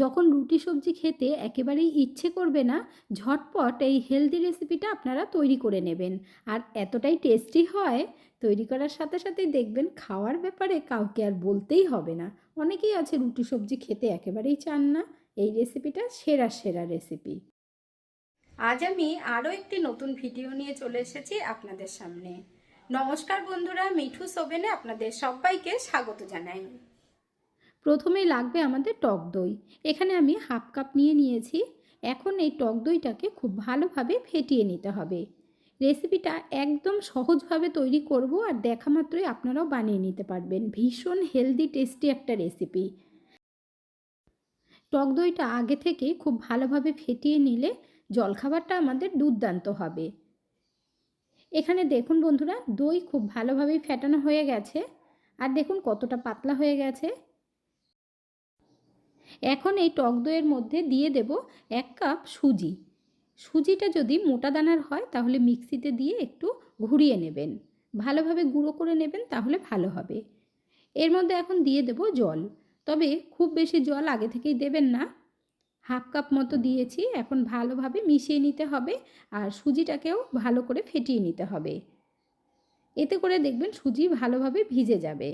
যখন রুটি সবজি খেতে একেবারেই ইচ্ছে করবে না, ঝটপট এই হেলদি রেসিপিটা আপনারা তৈরি করে নেবেন। আর এতটাই টেস্টি হয়, তৈরি করার সাথে সাথেই দেখবেন খাওয়ার ব্যাপারে কাউকে আর বলতেই হবে না। অনেকেই আছে রুটি সবজি খেতে একেবারেই চান না। এই রেসিপিটা সেরা সেরা রেসিপি। আজ আমি আরও একটি নতুন ভিডিও নিয়ে চলে এসেছি আপনাদের সামনে। নমস্কার বন্ধুরা, মিঠুস ওভেনে আপনাদের সবাইকে স্বাগত জানাই। প্রথমেই লাগবে আমাদের টক দই। এখানে আমি হাফ কাপ নিয়েছি। এখন এই টক দইটাকে খুব ভালোভাবে ফেটিয়ে নিতে হবে। রেসিপিটা একদম সহজভাবে তৈরি করব, আর দেখা মাত্রই আপনারাও বানিয়ে নিতে পারবেন। ভীষণ হেলদি টেস্টি একটা রেসিপি। টক দইটা আগে থেকে খুব ভালোভাবে ফেটিয়ে নিলে জলখাবারটা আমাদের দুর্দান্ত হবে। এখানে দেখুন বন্ধুরা, দই খুব ভালোভাবেই ফেটানো হয়ে গেছে। আর দেখুন কতটা পাতলা হয়ে গেছে। এখন এই টক দইয়ের মধ্যে দিয়ে দেব 1 কাপ সুজি। সুজিটা যদি মোটা দানার হয় তাহলে মিক্সিতে দিয়ে একটু ঘুরিয়ে নেবেন, ভালোভাবে গুঁড়ো করে নেবেন, তাহলে ভালো হবে। এর মধ্যে এখন দিয়ে দেব জল, তবে খুব বেশি জল আগে থেকেই দেবেন না। হাফ কাপ মতো দিয়েছি। এখন ভালোভাবে মিশিয়ে নিতে হবে, আর সুজিটাকেও ভালো করে ফেটিয়ে নিতে হবে। এতে করে দেখবেন সুজি ভালোভাবে ভিজে যাবে।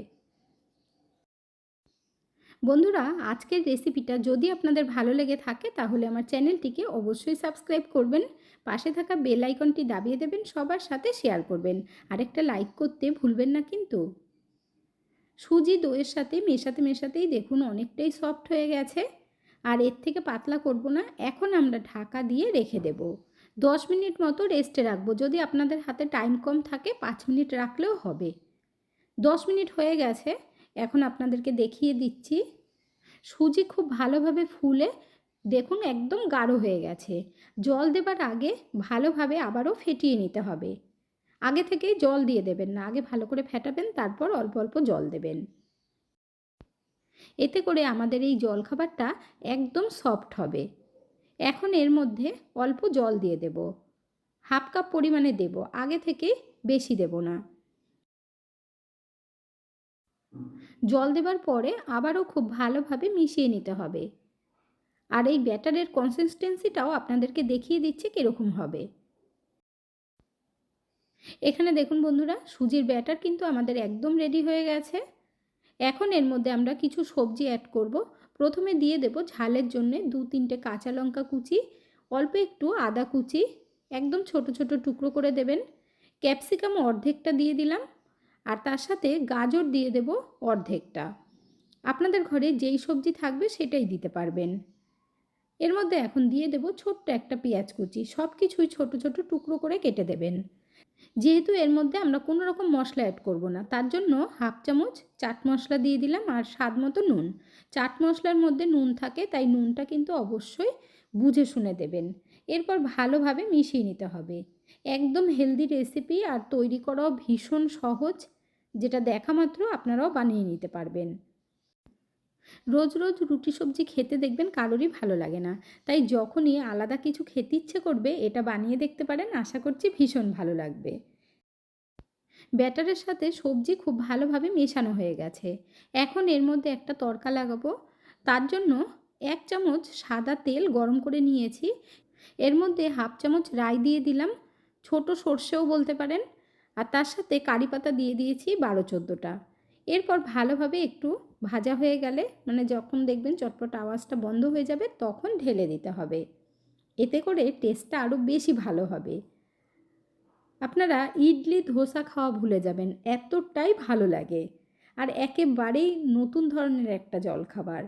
বন্ধুরা, আজকের রেসিপিটা যদি আপনাদের ভালো লেগে থাকে তাহলে আমার চ্যানেলটিকে অবশ্যই সাবস্ক্রাইব করবেন, পাশে থাকা বেল আইকনটি দাবিয়ে দেবেন, সবার সাথে শেয়ার করবেন, আর একটা লাইক করতে ভুলবেন না কিন্তু। সুজি দইয়ের সাথে মেশাতে মেশাতেই দেখুন অনেকটাই সফট হয়ে গেছে। আর এর থেকে পাতলা করব না। এখন আমরা ঢাকা দিয়ে রেখে দেব। 10 মিনিট মতো রেস্টে রাখবো। যদি আপনাদের হাতে টাইম কম থাকে 5 মিনিট রাখলেও হবে। 10 মিনিট হয়ে গেছে। এখন আপনাদেরকে দেখিয়ে দিচ্ছি। সুজি খুব ভালোভাবে ফুলে দেখুন একদম গাঢ় হয়ে গেছে। জল দেবার আগে ভালোভাবে আবারও ফেটিয়ে নিতে হবে। আগে থেকেই জল দিয়ে দেবেন না, আগে ভালো করে ফেটাবেন, তারপর অল্প অল্প জল দেবেন। এতে করে আমাদের এই জলখাবারটা একদম সফট হবে। এখন এর মধ্যে অল্প জল দিয়ে দেব। হাফ কাপ পরিমাণে দেব, আগে থেকে বেশি দেব না। জল দেবার পরে আবারও খুব ভালোভাবে মিশিয়ে নিতে হবে। আর এই ব্যাটারের কনসিস্টেন্সিটাও আপনাদেরকে দেখিয়ে দিচ্ছি কীরকম হবে। এখানে দেখুন বন্ধুরা, সুজির ব্যাটার কিন্তু আমাদের একদম রেডি হয়ে গেছে। এখন এর মধ্যে আমরা কিছু সবজি অ্যাড করব। প্রথমে দিয়ে দেব ঝালের জন্য 2-3টে কাঁচা লঙ্কা কুচি, অল্প একটু আদা কুচি, একদম ছোট ছোট টুকরো করে দেবেন। ক্যাপসিকাম অর্ধেকটা দিয়ে দিলাম, আর তার সাথে গাজর দিয়ে দেব অর্ধেকটা। আপনাদের ঘরে যেই সবজি থাকবে সেটাই দিতে পারবেন। এর মধ্যে এখন দিয়ে দেব ছোট্ট একটা পেঁয়াজ কুচি। সব কিছুই ছোট ছোট টুকরো করে কেটে দেবেন। যেহেতু এর মধ্যে আমরা কোনো রকম মশলা অ্যাড করব না, তার জন্য হাফ চামচ চাট মশলা দিয়ে দিলাম, আর স্বাদ মতো নুন। চাট মশলার মধ্যে নুন থাকে, তাই নুনটা কিন্তু অবশ্যই বুঝে শুনে দেবেন। এরপর ভালোভাবে মিশিয়ে নিতে হবে। একদম হেলদি রেসিপি, আর তৈরি করাও ভীষণ সহজ, যেটা দেখা মাত্র আপনারাও বানিয়ে নিতে পারবেন। রোজ রোজ রুটি সবজি খেতে দেখবেন কারোরই ভালো লাগে না, তাই যখনই আলাদা কিছু খেতে ইচ্ছে করবে এটা বানিয়ে দেখতে পারেন। আশা করছি ভীষণ ভালো লাগবে। ব্যাটারের সাথে সবজি খুব ভালোভাবে মেশানো হয়ে গেছে। এখন এর মধ্যে একটা তড়কা লাগাবো। তার জন্য 1 চামচ সাদা তেল গরম করে নিয়েছি। এর মধ্যে হাফ চামচ রাই দিয়ে দিলাম, ছোট সর্ষেও বলতে পারেন, আর তার সাথে কারি পাতা দিয়ে দিয়েছি 12-14টা। এরপর ভালোভাবে একটু ভাজা হয়ে গেলে, মানে যখন দেখবেন চটপট আওয়াজটা বন্ধ হয়ে যাবে, তখন ঢেলে দিতে হবে। এতে করে টেস্টটা আরও বেশি ভালো হবে। আপনারা ইডলি ধোসা খাওয়া ভুলে যাবেন, এতটাই ভালো লাগে। আর একেবারেই নতুন ধরনের একটা জলখাবার।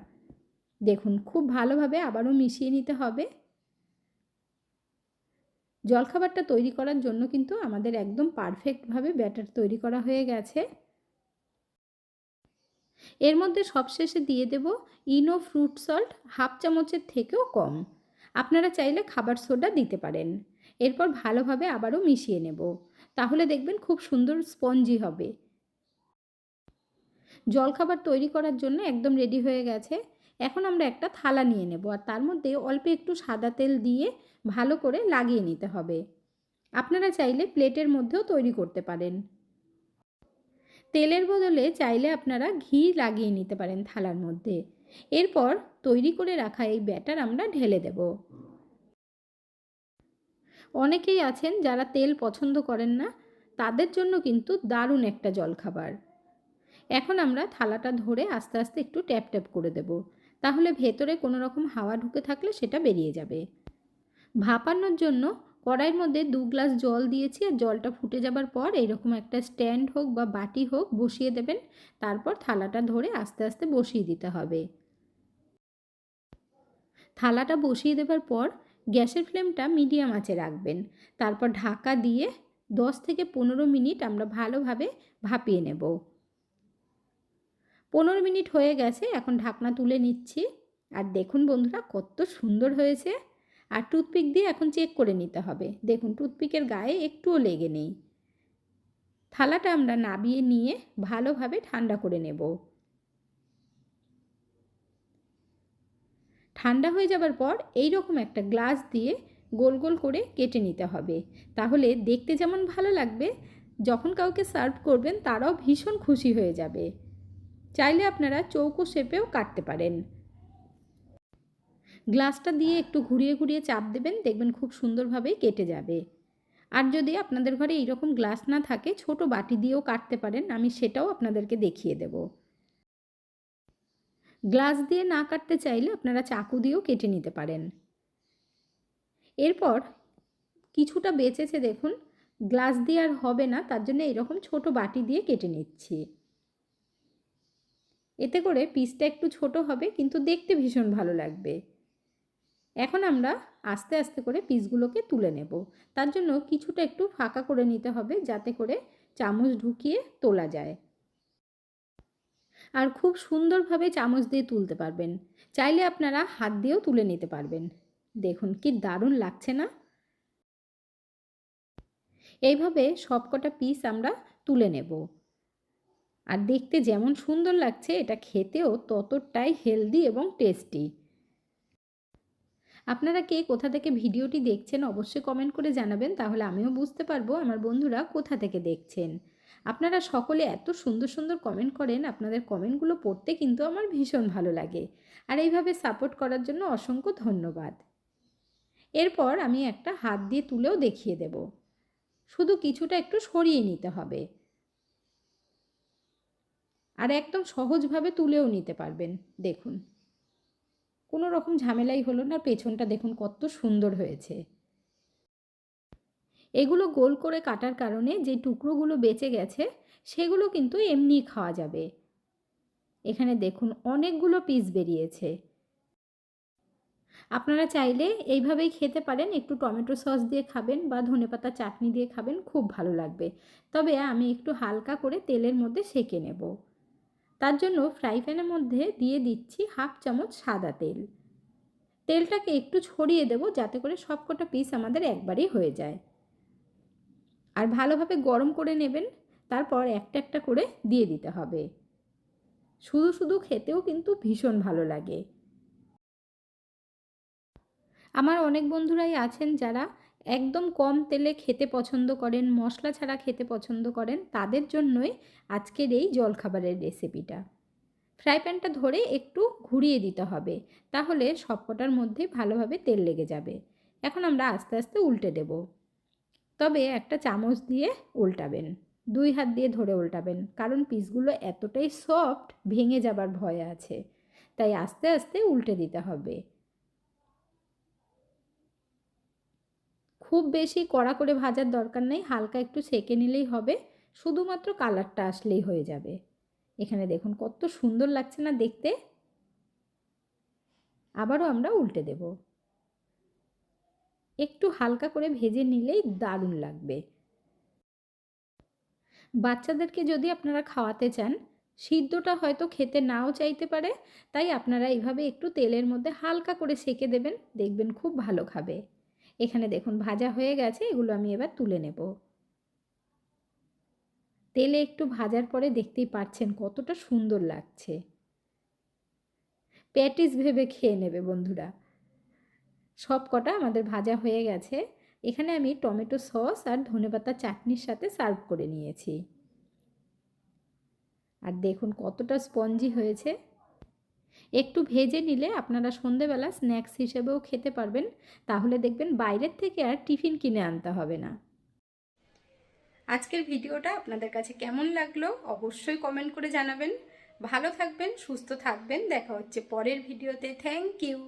দেখুন খুব ভালোভাবে আবারও মিশিয়ে নিতে হবে। জলখাবারটা তৈরি করার জন্য কিন্তু আমাদের একদম পারফেক্টভাবে ব্যাটার তৈরি করা হয়ে গেছে। এর মধ্যে সবশেষে দিয়ে দেব ইনো ফ্রুট সল্ট, হাফ চামচের থেকেও কম। আপনারা চাইলে খাবার সোডা দিতে পারেন। এরপর ভালোভাবে আবারও মিশিয়ে নেব, তাহলে দেখবেন খুব সুন্দর স্পঞ্জি হবে। জলখাবার তৈরি করার জন্য একদম রেডি হয়ে গেছে। এখন আমরা একটা থালা নিয়ে নেব, আর তার মধ্যে অল্প একটু সাদা তেল দিয়ে ভালো করে লাগিয়ে নিতে হবে। আপনারা চাইলে প্লেটের মধ্যেও তৈরি করতে পারেন। তেলের বদলে চাইলে আপনারা ঘি লাগিয়ে নিতে পারেন থালার মধ্যে। এরপর তৈরি করে রাখা এই ব্যাটার আমরা ঢেলে দেব। অনেকেই আছেন যারা তেল পছন্দ করেন না, তাদের জন্য কিন্তু দারুণ একটা জলখাবার। এখন আমরা থালাটা ধরে আস্তে আস্তে একটু ট্যাপ ট্যাপ করে দেব, তাহলে ভেতরে কোনো রকম হাওয়া ঢুকে থাকলে সেটা বেরিয়ে যাবে। ভাপানোর জন্য কড়াইয়ের মধ্যে 2 গ্লাস জল দিয়েছি, আর জলটা ফুটে যাবার পর এইরকম একটা স্ট্যান্ড হোক বা বাটি হোক বসিয়ে দেবেন। তারপর থালাটা ধরে আস্তে আস্তে বসিয়ে দিতে হবে। থালাটা বসিয়ে দেবার পর গ্যাসের ফ্লেমটা মিডিয়াম আঁচে রাখবেন। তারপর ঢাকা দিয়ে 10 থেকে 15 মিনিট আমরা ভালোভাবে ভাপিয়ে নেব। 15 মিনিট হয়ে গেছে, এখন ঢাকনা তুলে নিচ্ছি। আর দেখুন বন্ধুরা কত সুন্দর হয়েছে। আর টুথপিক দিয়ে এখন চেক করে নিতে হবে। দেখুন টুথপিকের গায়ে একটুও লেগে নেই। থালাটা আমরা নাবিয়ে নিয়ে ভালোভাবে ঠান্ডা করে নেব। ঠান্ডা হয়ে যাবার পর এই রকম একটা গ্লাস দিয়ে গোল গোল করে কেটে নিতে হবে। তাহলে দেখতে যেমন ভালো লাগবে, যখন কাউকে সার্ভ করবেন তারাও ভীষণ খুশি হয়ে যাবে। চাইলে আপনারা চৌকো শেপেও কাটতে পারেন। গ্লাসটা দিয়ে একটু ঘুরিয়ে ঘুরিয়ে চাপ দেবেন, দেখবেন খুব সুন্দরভাবে কেটে যাবে। আর যদি আপনাদের ঘরে এইরকম গ্লাস না থাকে, ছোট বাটি দিয়েও কাটতে পারেন, আমি সেটাও আপনাদেরকে দেখিয়ে দেব। গ্লাস দিয়ে না কাটতে চাইলে আপনারা চাকু দিয়েও কেটে নিতে পারেন। এরপর কিছুটা বেঁচেছে দেখুন, গ্লাস দিয়ে আর হবে না, তার জন্য এরকম ছোট বাটি দিয়ে কেটে নিচ্ছি। এতে করে পিসটা একটু ছোট হবে, কিন্তু দেখতে ভীষণ ভালো লাগবে। এখন আমরা আস্তে আস্তে করে পিসগুলোকে তুলে নেব। তার জন্য কিছুটা একটু ফাঁকা করে নিতে হবে, যাতে করে চামচ ঢুকিয়ে তোলা যায়। আর খুব সুন্দরভাবে চামচ দিয়ে তুলতে পারবেন। চাইলে আপনারা হাত দিয়েও তুলে নিতে পারবেন। দেখুন কি দারুণ লাগছে না? এইভাবে সবকটা পিস আমরা তুলে নেব। আর দেখতে যেমন সুন্দর লাগছে, এটা খেতেও ততটাই হেলদি এবং টেস্টি। আপনারা কে কোথা থেকে ভিডিওটি দেখছেন অবশ্যই কমেন্ট করে জানাবেন, তাহলে আমিও বুঝতে পারবো আমার বন্ধুরা কোথা থেকে দেখছেন। আপনারা সকলে এত সুন্দর সুন্দর কমেন্ট করেন, আপনাদের কমেন্টগুলো পড়তে কিন্তু আমার ভীষণ ভালো লাগে। আর এইভাবে সাপোর্ট করার জন্য অসংখ্য ধন্যবাদ। এরপর আমি একটা হাত দিয়ে তুলেও দেখিয়ে দেব। শুধু কিছুটা একটু সরিয়ে নিতে হবে। আর একদম সহজভাবে তুলেও নিতে পারবেন। দেখুন কোনো রকম ঝামেলাই হলো না। পেছনটা দেখুন কত সুন্দর হয়েছে। এগুলো গোল করে কাটার কারণে যে টুকরোগুলো বেঁচে গেছে সেগুলো কিন্তু এমনিই খাওয়া যাবে। এখানে দেখুন অনেকগুলো পিস বেরিয়েছে। আপনারা চাইলে এইভাবেই খেতে পারেন, একটু টমেটো সস দিয়ে খাবেন বা ধনেপাতা চাটনি দিয়ে খাবেন, খুব ভালো লাগবে। তবে আমি একটু হালকা করে তেলের মধ্যে সেঁকে নেব। তার জন্য ফ্রাই প্যানের মধ্যে দিয়ে দিচ্ছি 1/2 চামচ সাদা তেল। তেলটাকে একটু ছড়িয়ে দেব, যাতে করে সবকটা পিস আমাদের একবারেই হয়ে যায়। আর ভালোভাবে গরম করে নেবেন। তারপর একটা একটা করে দিয়ে দিতে হবে। শুধু শুধু খেতেও কিন্তু ভীষণ ভালো লাগে। আমার অনেক বন্ধুরাই আছেন যারা একদম কম তেলে খেতে পছন্দ করেন, মশলা ছাড়া খেতে পছন্দ করেন, তাদের জন্যই আজকের এই জলখাবারের রেসিপিটা। ফ্রাই প্যানটা ধরে একটু ঘুরিয়ে দিতে হবে, তাহলে সবকটার মধ্যে ভালোভাবে তেল লেগে যাবে। এখন আমরা আস্তে আস্তে উল্টে দেব। তবে একটা চামচ দিয়ে উল্টাবেন, 2 হাত দিয়ে ধরে উল্টাবেন, কারণ পিসগুলো এতটাই সফট ভেঙে যাবার ভয় আছে, তাই আস্তে আস্তে উল্টে দিতে হবে। খুব বেশি কড়া করে ভাজার দরকার নেই, হালকা একটু সেঁকে নিলেই হবে। শুধুমাত্র কালারটা আসলেই হয়ে যাবে। এখানে দেখুন কত সুন্দর লাগছে না দেখতে। আবারও আমরা উল্টে দেব। একটু হালকা করে ভেজে নিলেই দারুণ লাগবে। বাচ্চাদেরকে যদি আপনারা খাওয়াতে চান, সিদ্ধটা হয়তো খেতে নাও চাইতে পারে, তাই আপনারা এইভাবে একটু তেলের মধ্যে হালকা করে সেঁকে দেবেন, দেখবেন খুব ভালো খাবে। এখানে দেখুন ভাজা হয়ে গেছে, এগুলো আমি এবার তুলে নেব। তেলে একটু ভাজার পরে দেখতেই পাচ্ছেন কতটা সুন্দর লাগছে। প্যাটিস ভেবে খেয়ে নেবে বন্ধুরা। সব কটা আমাদের ভাজা হয়ে গেছে। এখানে আমি টমেটো সস আর ধনেপাতা চাটনির সাথে সার্ভ করে নিয়েছি। আর দেখুন কতটা স্পঞ্জি হয়েছে। একটু ভেজে নিলে আপনারা সন্ধেবেলা স্ন্যাক্স হিসেবেও খেতে পারবেন। তাহলে দেখবেন বাইরের থেকে আর টিফিন কিনে আনতে হবে না। আজকের ভিডিওটা আপনাদের কাছে কেমন লাগলো অবশ্যই কমেন্ট করে জানাবেন। ভালো থাকবেন, সুস্থ থাকবেন। দেখা হচ্ছে পরের ভিডিওতে। Thank you.